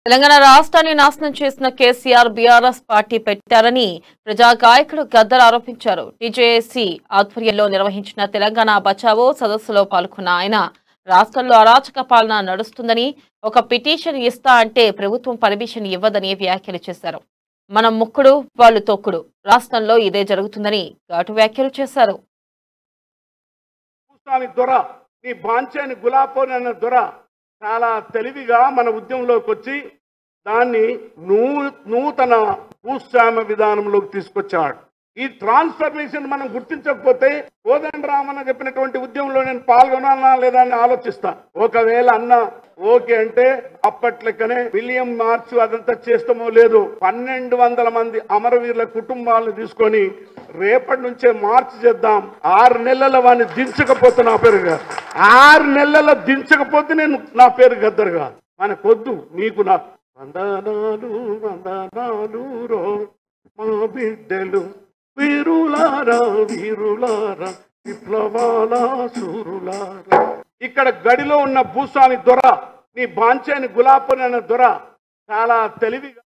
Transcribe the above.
తెలంగాణ రాష్ట్రాన్ని నాశనం చేసిన కేసీఆర్ బీఆర్ఎస్ పార్టీ పెట్టారని ప్రజా గాయకుడు గద్దర్ ఆరోపించారు. టీజేఏసీ ఆధ్వర్యంలో నిర్వహించిన తెలంగాణ బచావో సదస్సులో పాల్గొన్న ఆయన రాష్ట్రంలో అరాచక పాలన నడుస్తుందని, ఒక పిటిషన్ ఇస్తా అంటే ప్రభుత్వం పర్మిషన్ ఇవ్వదని వ్యాఖ్యలు చేశారు. మనం ముక్కుడు వాళ్ళు తొక్కుడు, రాష్ట్రంలో ఇదే జరుగుతుందని ఘాటు వ్యాఖ్యలు చేశారు. చాలా తెలివిగా మన ఉద్యమంలోకి వచ్చి దాన్ని నూతన భూస్వామ్య విధానంలోకి తీసుకొచ్చాడు. ఈ ట్రాన్స్ఫర్మేషన్ మనం గుర్తించకపోతే కోదండరామన్న చెప్పినటువంటి ఉద్యమంలో నేను పాల్గొనాలా లేదా అని ఆలోచిస్తాను. ఒకవేళ అన్న ఓకే అంటే అప్పట్లెక్కనే విలియం మార్చ్ అదంతా చేస్తామో లేదు 1200 మంది అమరవీరుల కుటుంబాలను తీసుకొని రేపటి నుంచే మార్చి చేద్దాం. 6 నెలల వాడిని దించకపోతే నా పేరు కాదు, 6 నెలల దించకపోతే నేను నా పేరు గద్దర్ కాదు. మనకొద్దు మీకు నాకు వందనాలు వందనాలు రో మా బిడ్డలు వీరులారా వీరులారా విప్లవాల సూరులారా. ఇక్కడ గడిలో ఉన్న భూస్వామి దొర నీ బాంచేని గులాపని అన్న దొర చాలా తెలివిగా